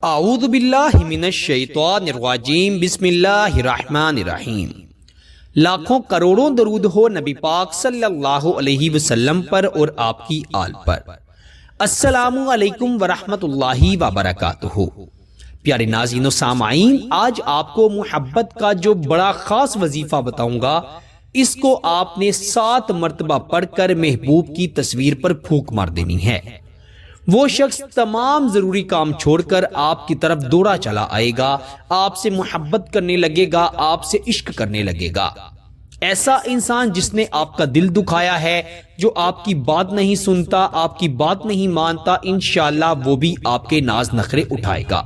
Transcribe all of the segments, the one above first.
اعوذ باللہ من الشیطان الرجیم بسم اللہ الرحمن الرحیم۔ لاکھوں کروڑوں درود ہو نبی پاک صلی اللہ علیہ وسلم پر اور آپ کی آل پر۔ السلام علیکم ورحمۃ اللہ وبرکاتہ۔ پیارے ناظرین و سامعین، آج آپ کو محبت کا جو بڑا خاص وظیفہ بتاؤں گا، اس کو آپ نے 7 مرتبہ پڑھ کر محبوب کی تصویر پر پھونک مار دینی ہے۔ وہ شخص تمام ضروری کام چھوڑ کر آپ کی طرف دوڑا چلا آئے گا، آپ سے محبت کرنے لگے گا، آپ سے عشق کرنے لگے گا۔ ایسا انسان جس نے آپ کا دل دکھایا ہے، جو آپ کی بات نہیں سنتا، آپ کی بات نہیں مانتا، انشاءاللہ وہ بھی آپ کے ناز نخرے اٹھائے گا۔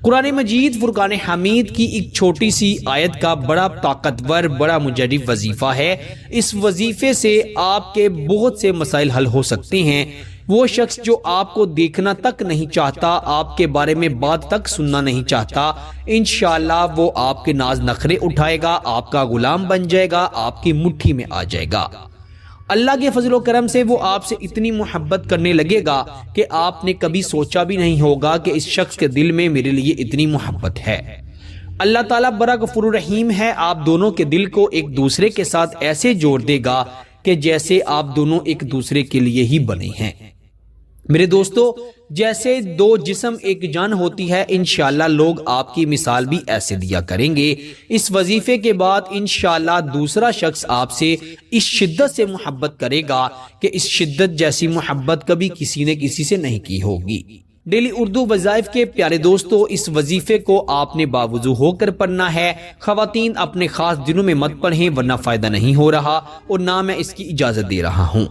قرآن مجید فرقان حمید کی ایک چھوٹی سی آیت کا بڑا طاقتور، بڑا مجرب وظیفہ ہے۔ اس وظیفے سے آپ کے بہت سے مسائل حل ہو سکتے ہیں۔ وہ شخص جو آپ کو دیکھنا تک نہیں چاہتا، آپ کے بارے میں بات تک سننا نہیں چاہتا، انشاءاللہ وہ آپ کے ناز نخرے اٹھائے گا، آپ کا غلام بن جائے گا، آپ کی مٹھی میں آ جائے گا۔ اللہ کے فضل و کرم سے وہ آپ سے اتنی محبت کرنے لگے گا کہ آپ نے کبھی سوچا بھی نہیں ہوگا کہ اس شخص کے دل میں میرے لیے اتنی محبت ہے۔ اللہ تعالیٰ بڑا غفور رحیم ہے، آپ دونوں کے دل کو ایک دوسرے کے ساتھ ایسے جوڑ دے گا کہ جیسے آپ دونوں ایک دوسرے کے لیے ہی بنے ہیں۔ میرے دوستو، جیسے 2 جسم ایک جان ہوتی ہے، انشاءاللہ لوگ آپ کی مثال بھی ایسے دیا کریں گے۔ اس وظیفے کے بعد انشاءاللہ دوسرا شخص آپ سے اس شدت سے محبت کرے گا کہ اس شدت جیسی محبت کبھی کسی نے کسی سے نہیں کی ہوگی۔ ڈیلی اردو وظائف کے پیارے دوستو، اس وظیفے کو آپ نے باوضو ہو کر پڑھنا ہے۔ خواتین اپنے خاص دنوں میں مت پڑھیں، ورنہ فائدہ نہیں ہو رہا اور نہ میں اس کی اجازت دے رہا ہوں۔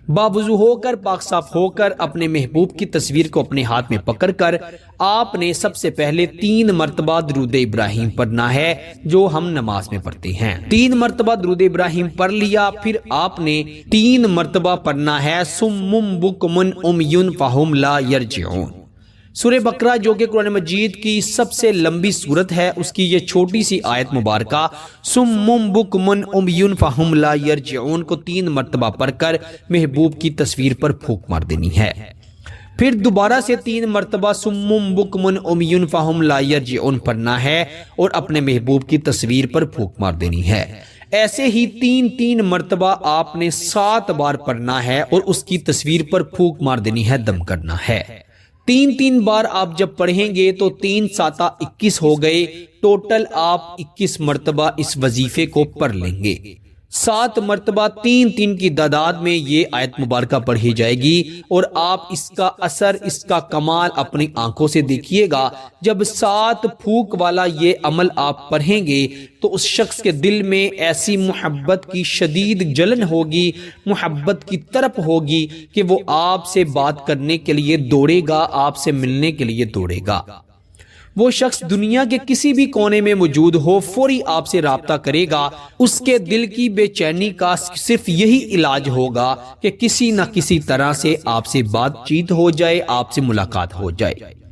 باوضو ہو کر، پاک صاف ہو کر، اپنے محبوب کی تصویر کو اپنے ہاتھ میں پکڑ کر آپ نے سب سے پہلے 3 مرتبہ درود ابراہیم پڑھنا ہے، جو ہم نماز میں پڑھتے ہیں۔ 3 مرتبہ درود ابراہیم پڑھ لیا، پھر آپ نے 3 مرتبہ پڑھنا ہے صم بکم عمی فہم لا یرجعون۔ سورہ بقرہ جو کہ قرآن مجید کی سب سے لمبی سورت ہے، اس کی یہ چھوٹی سی آیت مبارکہ صم بکم عمی فہم لا یرجعون کو 3 مرتبہ پڑھ کر محبوب کی تصویر پر پھونک مار دینی ہے۔ پھر دوبارہ سے 3 مرتبہ صم بکم عمی فہم لا یرجعون پڑھنا ہے اور اپنے محبوب کی تصویر پر پھونک مار دینی ہے۔ ایسے ہی 3 مرتبہ آپ نے 7 بار پڑھنا ہے اور اس کی تصویر پر پھونک مار دینی ہے، دم کرنا ہے۔ 3 بار آپ جب پڑھیں گے تو 3 7 21 ہو گئے، ٹوٹل آپ 21 مرتبہ اس وظیفے کو پڑھ لیں گے۔ 7 مرتبہ 3 کی تعداد میں یہ آیت مبارکہ پڑھی جائے گی اور آپ اس کا اثر، اس کا کمال اپنی آنکھوں سے دیکھیے گا۔ جب 7 پھونک والا یہ عمل آپ پڑھیں گے تو اس شخص کے دل میں ایسی محبت کی شدید جلن ہوگی، محبت کی تڑپ ہوگی کہ وہ آپ سے بات کرنے کے لیے دوڑے گا، آپ سے ملنے کے لیے دوڑے گا۔ وہ شخص دنیا کے کسی بھی کونے میں موجود ہو، فوری آپ سے رابطہ کرے گا۔ اس کے دل کی بے چینی کا صرف یہی علاج ہوگا کہ کسی نہ کسی طرح سے آپ سے بات چیت ہو جائے، آپ سے ملاقات ہو جائے۔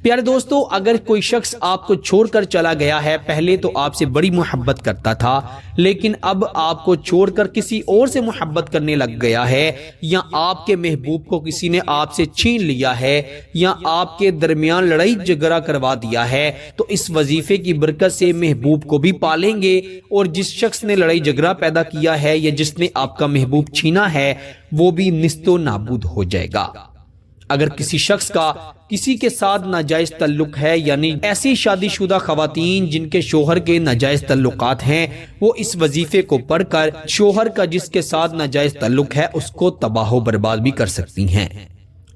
پیارے دوستو، اگر کوئی شخص آپ کو چھوڑ کر چلا گیا ہے، پہلے تو آپ سے بڑی محبت کرتا تھا، لیکن اب آپ کو چھوڑ کر کسی اور سے محبت کرنے لگ گیا ہے، یا آپ کے محبوب کو کسی نے آپ سے چھین لیا ہے، یا آپ کے درمیان لڑائی جھگڑا کروا دیا ہے، تو اس وظیفے کی برکت سے محبوب کو بھی پالیں گے، اور جس شخص نے لڑائی جھگڑا پیدا کیا ہے یا جس نے آپ کا محبوب چھینا ہے، وہ بھی نیست و نابود ہو جائے گا۔ اگر کسی شخص کا کسی کے ساتھ ناجائز تعلق ہے، یعنی ایسی شادی شدہ خواتین جن کے شوہر کے ناجائز تعلقات ہیں، وہ اس وظیفے کو پڑھ کر شوہر کا جس کے ساتھ ناجائز تعلق ہے اس کو تباہ و برباد بھی کر سکتی ہیں۔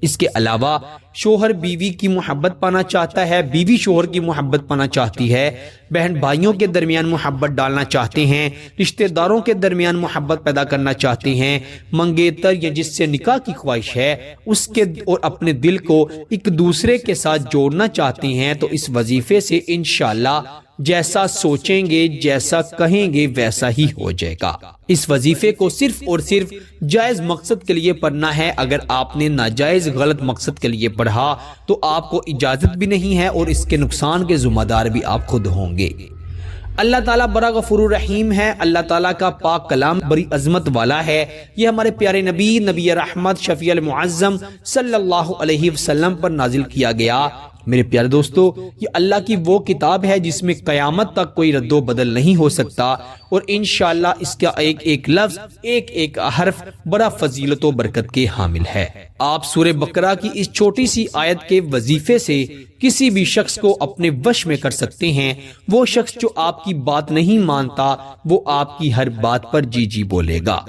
اس کے علاوہ شوہر بیوی کی محبت پانا چاہتا ہے، بیوی شوہر کی محبت پانا چاہتی ہے، بہن بھائیوں کے درمیان محبت ڈالنا چاہتے ہیں، رشتہ داروں کے درمیان محبت پیدا کرنا چاہتے ہیں، منگیتر یا جس سے نکاح کی خواہش ہے اس کے اور اپنے دل کو ایک دوسرے کے ساتھ جوڑنا چاہتے ہیں، تو اس وظیفے سے انشاءاللہ جیسا سوچیں گے، جیسا کہیں گے، ویسا ہی ہو جائے گا۔ اس وظیفے کو صرف اور صرف جائز مقصد کے لیے پڑھنا ہے۔ اگر آپ نے ناجائز غلط مقصد کے لیے پڑھا تو آپ کو اجازت بھی نہیں ہے اور اس کے نقصان کے ذمہ دار بھی آپ خود ہوں گے۔ اللہ تعالیٰ بڑا غفور الرحیم ہے، اللہ تعالیٰ کا پاک کلام بڑی عظمت والا ہے۔ یہ ہمارے پیارے نبی رحمت شفیع المعظم صلی اللہ علیہ وسلم پر نازل کیا گیا۔ میرے پیارے دوستو، یہ اللہ کی وہ کتاب ہے جس میں قیامت تک کوئی رد و بدل نہیں ہو سکتا، اور انشاءاللہ اس کا ایک ایک لفظ، ایک ایک حرف بڑا فضیلت و برکت کے حامل ہے۔ آپ سورہ بقرہ کی اس چھوٹی سی آیت کے وظیفے سے کسی بھی شخص کو اپنے وش میں کر سکتے ہیں۔ وہ شخص جو آپ کی بات نہیں مانتا، وہ آپ کی ہر بات پر جی جی بولے گا۔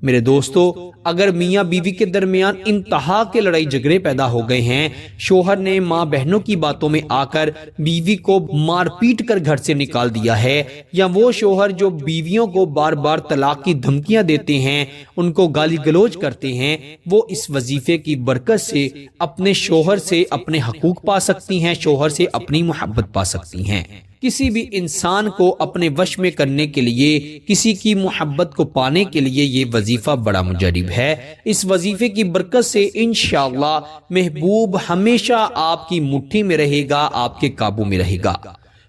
میرے دوستو، اگر میاں بیوی کے درمیان انتہا کے لڑائی جھگڑے پیدا ہو گئے ہیں، شوہر نے ماں بہنوں کی باتوں میں آ کر بیوی کو مار پیٹ کر گھر سے نکال دیا ہے، یا وہ شوہر جو بیویوں کو بار بار طلاق کی دھمکیاں دیتے ہیں، ان کو گالی گلوچ کرتے ہیں، وہ اس وظیفے کی برکت سے اپنے شوہر سے اپنے حقوق پا سکتی ہیں، شوہر سے اپنی محبت پا سکتی ہیں۔ کسی بھی انسان کو اپنے وش میں کرنے کے لیے، کسی کی محبت کو پانے کے لیے یہ وظیفہ بڑا مجرب ہے۔ اس وظیفے کی برکت سے انشاءاللہ محبوب ہمیشہ آپ کی مٹھی میں رہے گا، آپ کے قابو میں رہے گا۔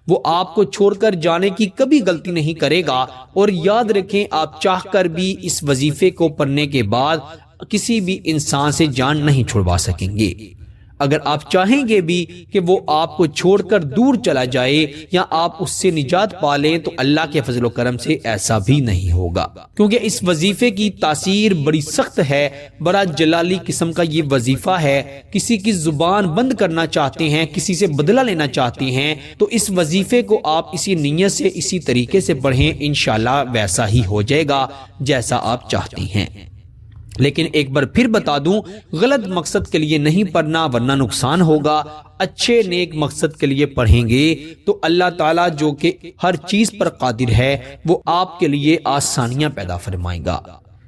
وہ آپ کو چھوڑ کر جانے کی کبھی غلطی نہیں کرے گا، اور یاد رکھیں، آپ چاہ کر بھی اس وظیفے کو پڑھنے کے بعد کسی بھی انسان سے جان نہیں چھڑوا سکیں گے۔ اگر آپ چاہیں گے بھی کہ وہ آپ کو چھوڑ کر دور چلا جائے یا آپ اس سے نجات پا لیں، تو اللہ کے فضل و کرم سے ایسا بھی نہیں ہوگا، کیونکہ اس وظیفے کی تاثیر بڑی سخت ہے، بڑا جلالی قسم کا یہ وظیفہ ہے۔ کسی کی زبان بند کرنا چاہتے ہیں، کسی سے بدلہ لینا چاہتے ہیں، تو اس وظیفے کو آپ اسی نیت سے، اسی طریقے سے پڑھیں، انشاءاللہ ویسا ہی ہو جائے گا جیسا آپ چاہتی ہیں۔ لیکن ایک بار پھر بتا دوں، غلط مقصد کے لیے نہیں پڑھنا، ورنہ نقصان ہوگا۔ اچھے نیک مقصد کے لیے پڑھیں گے تو اللہ تعالیٰ جو کہ ہر چیز پر قادر ہے، وہ آپ کے لیے آسانیاں پیدا فرمائے گا،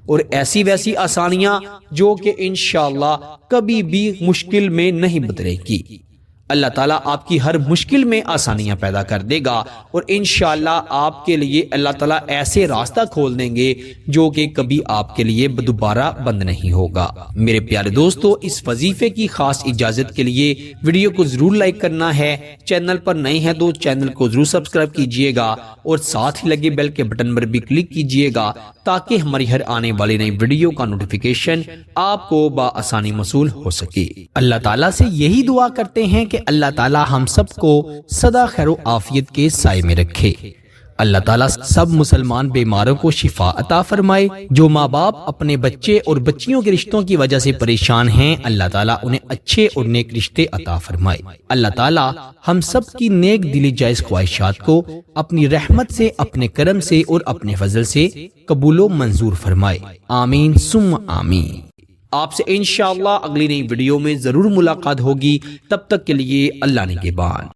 اور ایسی ویسی آسانیاں جو کہ انشاءاللہ کبھی بھی مشکل میں نہیں بدلے گی۔ اللہ تعالیٰ آپ کی ہر مشکل میں آسانیاں پیدا کر دے گا، اور انشاءاللہ آپ کے لیے اللہ تعالیٰ ایسے راستہ کھول دیں گے جو کہ کبھی آپ کے لیے دوبارہ بند نہیں ہوگا۔ میرے پیارے دوستو، اس وظیفے کی خاص اجازت کے لیے ویڈیو کو ضرور لائک کرنا ہے، چینل پر نئے ہیں تو چینل کو ضرور سبسکرائب کیجئے گا، اور ساتھ ہی لگے بیل کے بٹن پر بھی کلک کیجئے گا تاکہ ہماری ہر آنے والی نئی ویڈیو کا نوٹیفیکیشن آپ کو بآسانی موصول ہو سکے۔ اللہ تعالیٰ سے یہی دعا کرتے ہیں کہ اللہ تعالیٰ ہم سب کو سدا خیر و عافیت کے سائے میں رکھے۔ اللہ تعالیٰ سب مسلمان بیماروں کو شفا عطا فرمائے۔ جو ماں باپ اپنے بچے اور بچیوں کے رشتوں کی وجہ سے پریشان ہیں، اللہ تعالیٰ انہیں اچھے اور نیک رشتے عطا فرمائے۔ اللہ تعالیٰ ہم سب کی نیک دلی جائز خواہشات کو اپنی رحمت سے، اپنے کرم سے اور اپنے فضل سے قبول و منظور فرمائے۔ آمین ثم آمین۔ آپ سے انشاءاللہ اگلی نئی ویڈیو میں ضرور ملاقات ہوگی، تب تک کے لیے اللہ نگہبان۔